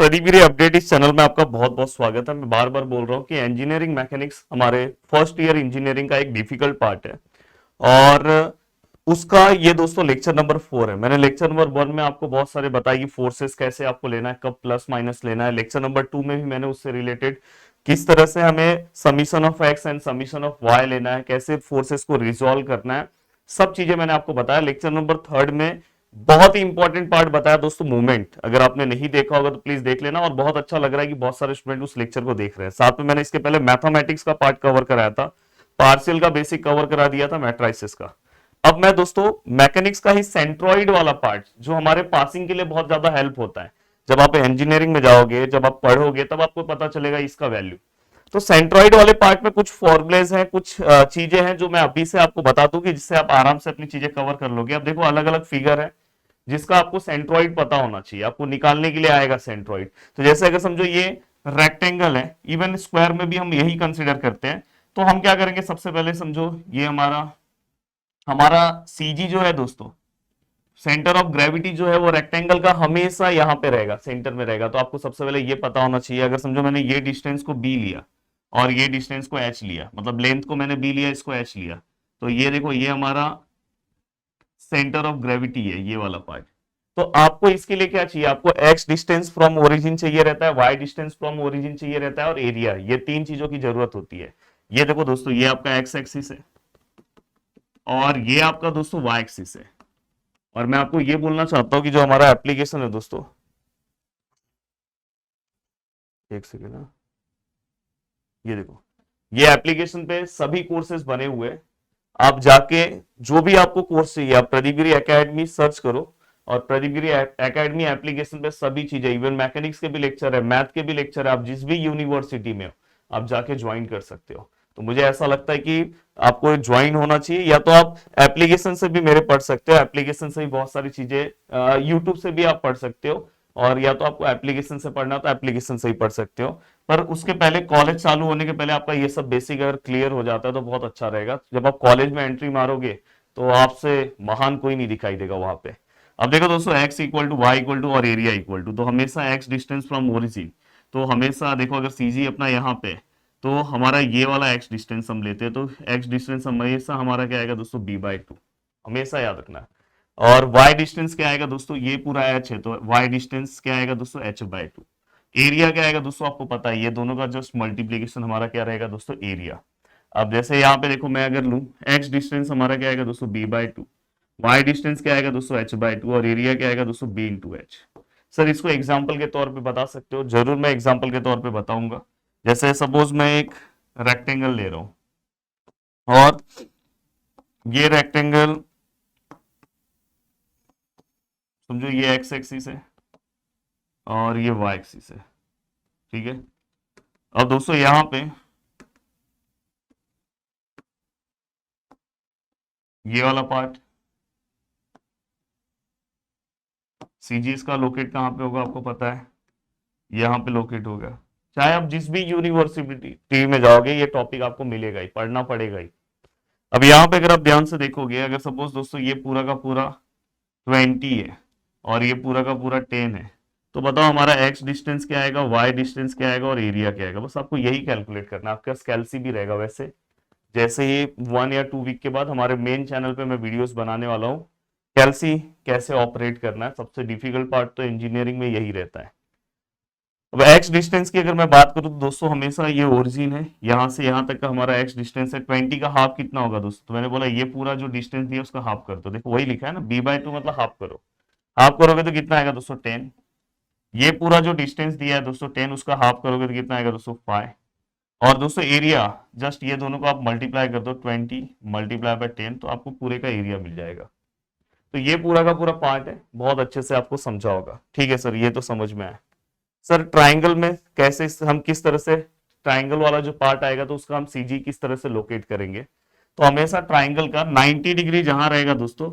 प्रदीप गिरी update इस channel में आपका बहुत बहुत स्वागत है। मैं बार बार बोल रहा हूँ कि इंजीनियरिंग मैकेनिक्स हमारे फर्स्ट ईयर इंजीनियरिंग का एक डिफिकल्ट पार्ट है और उसका ये दोस्तों लेक्चर नंबर 4 है। मैंने लेक्चर नंबर 1 में आपको बहुत सारे बताई कि फोर्सेस कैसे आपको लेना है, कब प्लस माइनस लेना है। लेक्चर नंबर 2 में भी मैंने उससे रिलेटेड किस तरह से हमें summation of x and summation of y लेना है, कैसे फोर्सेस को रिजॉल्व करना है, सब चीजें मैंने आपको बताया। लेक्चर नंबर 3 में बहुत ही इंपॉर्टेंट पार्ट बताया दोस्तों, मूवमेंट। अगर आपने नहीं देखा होगा तो प्लीज देख लेना। और बहुत अच्छा लग रहा है कि बहुत सारे स्टूडेंट उस लेक्चर को देख रहे हैं। साथ में मैंने इसके पहले मैथमेटिक्स का पार्ट कवर कराया था, पार्शियल का बेसिक कवर करा दिया था, मैट्राइसिस का। अब मैं दोस्तों मैकेनिक्स का ही सेंट्रॉइड वाला पार्ट, जो हमारे पासिंग के लिए बहुत ज्यादा हेल्प होता है, जब आप इंजीनियरिंग में जाओगे, जब आप पढ़ोगे, तब आपको पता चलेगा इसका वैल्यू। तो सेंट्रॉइड वाले पार्ट में कुछ फॉर्मुलेज हैं, कुछ चीजें हैं जो मैं अभी से आपको बता दूं कि जिससे आप आराम से अपनी चीजें कवर कर लोगे। अब देखो, अलग अलग फिगर है जिसका आपको सेंट्रॉइड पता होना चाहिए, आपको निकालने के लिए आएगा सेंट्रॉइड। तो जैसे अगर समझो ये रेक्टेंगल है, इवन स्क्वायर में भी हम यही कंसीडर करते हैं। तो हम क्या करेंगे, सबसे पहले समझो ये हमारा हमारा सीजी जो है दोस्तों, सेंटर ऑफ ग्रेविटी जो है वो रेक्टेंगल का हमेशा यहां पे रहेगा, सेंटर में रहेगा। तो आपको सबसे पहले ये पता होना चाहिए। अगर समझो मैंने ये डिस्टेंस को बी लिया और ये डिस्टेंस को एच लिया, मतलब लेंथ को मैंने बी लिया, इसको एच लिया, तो ये देखो ये हमारा सेंटर ऑफ ग्रेविटी है, ये वाला पार्ट। तो आपको इसके लिए क्या चाहिए, आपको एक्स डिस्टेंस फ्रॉम ओरिजिन चाहिए रहता है, वाई डिस्टेंस फ्रॉम ओरिजिन चाहिए रहता है, और एरिया। ये तीन चीजों की जरूरत होती है। ये देखो दोस्तों, ये आपका एक्स एक्सिस है और ये आपका दोस्तों वाई एक्सिस है। और मैं आपको ये बोलना चाहता हूं कि जो हमारा एप्लीकेशन है दोस्तों, एक सेकेंड ना, ये देखो, ये एप्लीकेशन पे सभी कोर्सेज बने हुए हैं। आप जाके जो भी आपको कोर्स चाहिए, आप प्रदीप गिरी एकेडमी सर्च करो, और प्रदीप गिरी एकेडमी एप्लीकेशन पे सभी चीजें, इवन मैकेनिक्स के भी लेक्चर है, मैथ के भी लेक्चर है। आप जिस भी यूनिवर्सिटी में हो आप जाके ज्वाइन कर सकते हो। तो मुझे ऐसा लगता है कि आपको ज्वाइन होना चाहिए, या तो आप एप्लीकेशन से भी मेरे पढ़ सकते हो, एप्लीकेशन से भी बहुत सारी चीजें, यूट्यूब से भी आप पढ़ सकते हो, और या तो आपको एप्लीकेशन से पढ़ना तो एप्लीकेशन से ही पढ़ सकते हो। पर उसके पहले, कॉलेज चालू होने के पहले आपका ये सब बेसिक अगर क्लियर हो जाता है तो बहुत अच्छा रहेगा। जब आप कॉलेज में एंट्री मारोगे तो आपसे महान कोई नहीं दिखाई देगा वहां पे। अब देखो दोस्तों, x equal to y equal to और एरिया इक्वल टू, तो हमेशा x डिस्टेंस फ्रॉम ओरिजिन। तो हमेशा देखो, अगर सीजी अपना यहाँ पे, तो हमारा ये वाला x डिस्टेंस हम लेते हैं, तो x डिस्टेंस हमेशा हमारा क्या आएगा दोस्तों, b/2। हमेशा याद रखना। और y डिस्टेंस क्या आएगा दोस्तों, ये पूरा h है, तो y डिस्टेंस क्या आएगा दोस्तों, h/2। एरिया क्या आएगा दोस्तों, आपको पता है, ये दोनों का जस्ट मल्टीप्लीकेशन हमारा क्या रहेगा दोस्तों, एरिया। अब जैसे यहाँ पे देखो, मैं अगर लूं x डिस्टेंस हमारा क्या आएगा दोस्तों, b/2, y डिस्टेंस क्या आएगा दोस्तों, h/2, और एरिया क्या आएगा दोस्तों, b/h। सर इसको एग्जाम्पल के तौर पे बता सकते हो? जरूर, मैं एग्जाम्पल के तौर पे बताऊंगा। जैसे सपोज मैं एक रेक्टेंगल ले रहा हूं, और ये रेक्टेंगल समझो ये एक्स एक्सिस है और ये वाई एक्सिस है, ठीक है। अब दोस्तों यहां पे ये वाला पार्ट सीजी इसका लोकेट कहाँ पे होगा आपको पता है, यहाँ पे लोकेट होगा। चाहे आप जिस भी यूनिवर्सिटी में जाओगे ये टॉपिक आपको मिलेगा ही, पढ़ना पड़ेगा ही। अब यहाँ पे अगर आप ध्यान से देखोगे, अगर सपोज दोस्तों ये पूरा का पूरा 20 है और ये पूरा का पूरा 10 है, तो बताओ हमारा x डिस्टेंस क्या आएगा, y डिस्टेंस क्या आएगा, और एरिया क्या आएगा। बस आपको यही कैलकुलेट करना है। आपका कैलसी भी रहेगा वैसे। जैसे ही 1 या 2 वीक के बाद हमारे मेन चैनल पे मैं वीडियोस बनाने वाला हूँ, कैलसी कैसे ऑपरेट करना है। सबसे डिफिकल्ट पार्ट तो इंजीनियरिंग में यही रहता है। अब एक्स डिस्टेंस की अगर मैं बात करूं तो दोस्तों हमेशा ये ओरिजिन है, यहां से यहां तक का हमारा एक्स डिस्टेंस है। 20 का हाफ कितना होगा दोस्तों, तो मैंने बोला ये पूरा जो डिस्टेंस दिया उसका हाफ कर दो। देखो वही लिखा है ना, b/2 मतलब हाफ करो। हाफ करोगे तो कितना आएगा दोस्तों, 10। ये पूरा जो डिस्टेंस दिया है दोस्तों 10, उसका हाफ करोगे तो कितना आएगा दोस्तों, 5। और दोस्तों एरिया, जस्ट ये दोनों को आप मल्टीप्लाई कर दो, 20 मल्टीप्लाई बाय 10, तो आपको पूरे का एरिया मिल जाएगा। तो ये पूरा का पूरा पार्ट है, बहुत अच्छे से आपको समझा होगा। ठीक है सर, ये तो समझ में आया। सर ट्राइंगल में कैसे, हम किस तरह से ट्राइंगल वाला जो पार्ट आएगा तो उसका हम सीजी किस तरह से लोकेट करेंगे। तो हमेशा ट्राइंगल का 90 डिग्री जहां रहेगा दोस्तों,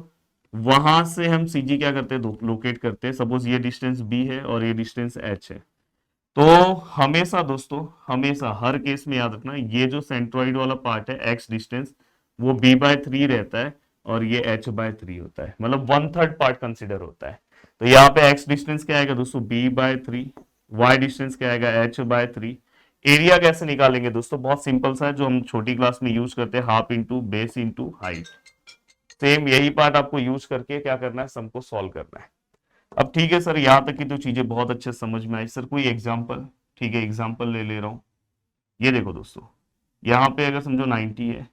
वहां से हम सीजी क्या करते हैं, लोकेट करते हैं। सपोज ये डिस्टेंस बी है और ये डिस्टेंस एच है, तो हमेशा दोस्तों, हमेशा हर केस में याद रखना, ये जो सेंट्रॉइड वाला पार्ट है एक्स डिस्टेंस, वो b/3 रहता है और ये h/3 होता है, मतलब 1/3 पार्ट कंसिडर होता है। तो यहाँ पे x डिस्टेंस क्या आएगा दोस्तों, b/3, y डिस्टेंस क्या आएगा h/3। एरिया कैसे निकालेंगे दोस्तों, बहुत सिंपल सा है, जो हम छोटी क्लास में यूज करते हैं, half into base into height. Same यही पार्ट आपको यूज करके क्या करना है, सम को सॉल्व करना है। अब ठीक है सर, यहां तक की तो चीजें बहुत अच्छे से समझ में आई। सर कोई एग्जाम्पल, ठीक है एग्जाम्पल ले रहा हूं। ये देखो दोस्तों, यहाँ पे अगर समझो 90 है,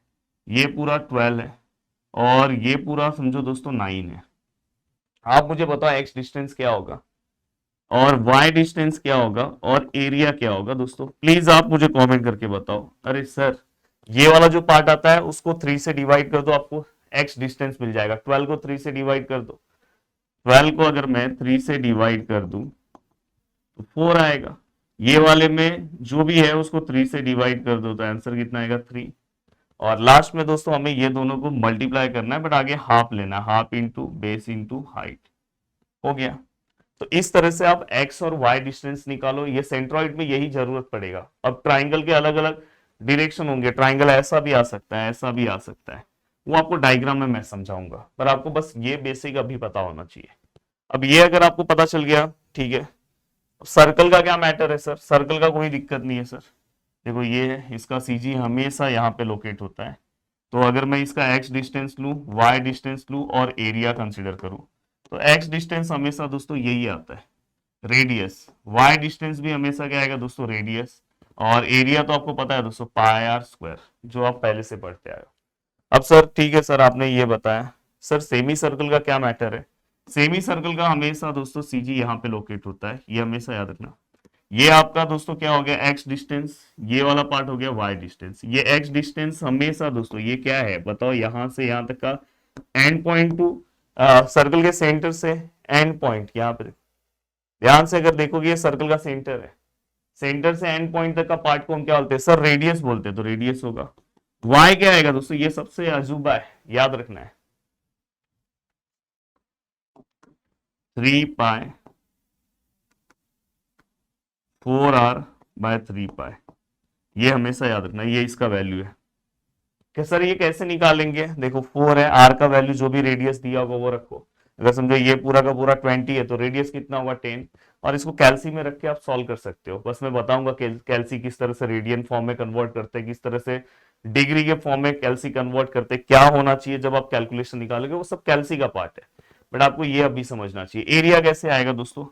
ये पूरा 12 है, और ये पूरा समझो दोस्तों 9 है। आप मुझे बताओ एक्स डिस्टेंस क्या होगा और वाई डिस्टेंस क्या होगा और एरिया क्या होगा दोस्तों, प्लीज आप मुझे कमेंट करके बताओ। अरे सर, ये वाला जो पार्ट आता है उसको 3 से डिवाइड कर दो, आपको एक्स डिस्टेंस मिल जाएगा। 12 को 3 से डिवाइड कर दो, 12 को अगर मैं 3 से डिवाइड कर दूं तो 4 आएगा। ये वाले में जो भी है उसको 3 से डिवाइड कर दो तो आंसर कितना आएगा, 3। और लास्ट में दोस्तों हमें ये दोनों को मल्टीप्लाई करना है, बट आगे हाफ लेना है, half into base into height. हो गया। तो इस तरह से आप x और y डिस्टेंस निकालो। ये सेंट्रॉइड में यही जरूरत पड़ेगा। अब ट्राइंगल के अलग अलग डायरेक्शन होंगे, ट्राइंगल ऐसा भी आ सकता है, ऐसा भी आ सकता है, वो आपको डायग्राम में मैं समझाऊंगा, पर आपको बस ये बेसिक अभी पता होना चाहिए। अब ये अगर आपको पता चल गया, ठीक है। सर्कल का क्या मैटर है सर, सर्कल का कोई दिक्कत नहीं है सर। देखो ये है, इसका सीजी हमेशा यहाँ पे लोकेट होता है। तो अगर मैं इसका x डिस्टेंस लूं, y डिस्टेंस लूं और एरिया कंसीडर करूं, तो x डिस्टेंस हमेशा दोस्तों यही आता है, रेडियस। y डिस्टेंस भी हमेशा क्या आएगा दोस्तों, रेडियस। और एरिया तो आपको पता है दोस्तों, पाई आर स्क्वायर, जो आप पहले से पढ़ते आए हो। अब सर ठीक है सर, आपने ये बताया। सर सेमी सर्कल का क्या मैटर है, सेमी सर्कल का हमेशा दोस्तों सीजी यहाँ पे लोकेट होता है, ये हमेशा याद रखना। ये आपका दोस्तों क्या हो गया, एक्स डिस्टेंस, ये वाला पार्ट हो गया वाई डिस्टेंस। ये एक्स डिस्टेंस हमेशा दोस्तों ये क्या है बताओ, यहां से यहां तक का एंड पॉइंट टू सर्कल के सेंटर से एंड पॉइंट, यहाँ पे ध्यान से अगर देखोगे ये सर्कल का सेंटर है, सेंटर से एंड पॉइंट तक का पार्ट को हम क्या बोलते हैं सर, रेडियस बोलते हैं। तो रेडियस होगा। वाई क्या आएगा दोस्तों, ये सबसे अजूबा है, याद रखना है, 3 पाई 4r/3 पाई। ये हमेशा याद रखना, ये इसका वैल्यू है। कि सर ये कैसे निकालेंगे, देखो 4 है, आर का वैल्यू जो भी रेडियस दिया होगा वो रखो। अगर समझो ये पूरा का पूरा 20 है तो रेडियस कितना होगा, 10। और इसको कैल्सी में रख के आप सॉल्व कर सकते हो। बस मैं बताऊंगा कैल्सी किस तरह से रेडियन फॉर्म में कन्वर्ट करते हैं, किस तरह से डिग्री के फॉर्म में कैल्सी कन्वर्ट करते हैं, क्या होना चाहिए जब आप कैलकुलेशन निकालोगे, वो सब कैल्सी का पार्ट है। बट आपको ये अभी समझना चाहिए। एरिया कैसे आएगा दोस्तों,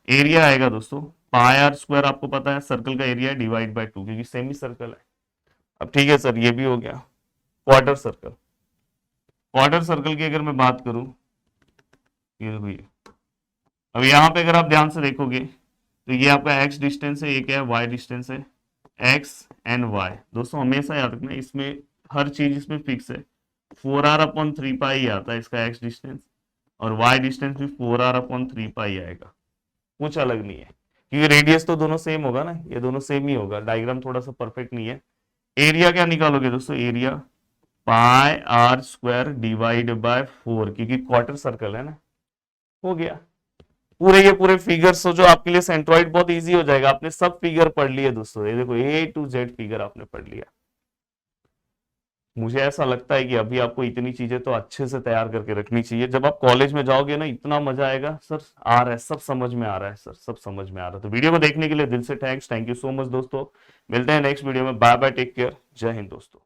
एरिया आएगा दोस्तों पाई आर स्क्वायर, आपको पता है सर्कल का एरिया डिवाइड बाय 2, क्योंकि सेमी सर्कल है। अब ठीक है सर, ये भी हो गया। क्वार्टर सर्कल, क्वार्टर सर्कल की अगर मैं बात करूं, ये देखो ये, अब यहाँ पे अगर आप ध्यान से देखोगे तो ये आपका x डिस्टेंस है, ये क्या है, y डिस्टेंस है। x एंड y दोस्तों हमेशा याद रखना, इसमें हर चीज इसमें फिक्स है। 4r/3 पाई आता है इसका x डिस्टेंस, और y डिस्टेंस भी 4r/3 पाई आएगा, कुछ अलग नहीं है, क्योंकि रेडियस तो दोनों सेम होगा ना, ये दोनों सेम ही होगा। डायग्राम थोड़ा सा परफेक्ट नहीं है। एरिया क्या निकालोगे दोस्तों, area pi r square divide by 4, क्योंकि क्वार्टर सर्कल है ना। हो गया। पूरे ये पूरे फिगर्स जो आपके लिए सेंट्रॉइड बहुत इजी हो जाएगा। आपने सब फिगर पढ़ लिए दोस्तों, ये देखो ए टू जेड फिगर आपने पढ़ लिया। मुझे ऐसा लगता है कि अभी आपको इतनी चीजें तो अच्छे से तैयार करके रखनी चाहिए। जब आप कॉलेज में जाओगे ना, इतना मजा आएगा। सर आ रहा है, सब समझ में आ रहा है सर, सब समझ में आ रहा है। तो वीडियो को देखने के लिए दिल से thanks, thank you so much दोस्तों। मिलते हैं नेक्स्ट वीडियो में, बाय बाय, टेक केयर, जय हिंद दोस्तों।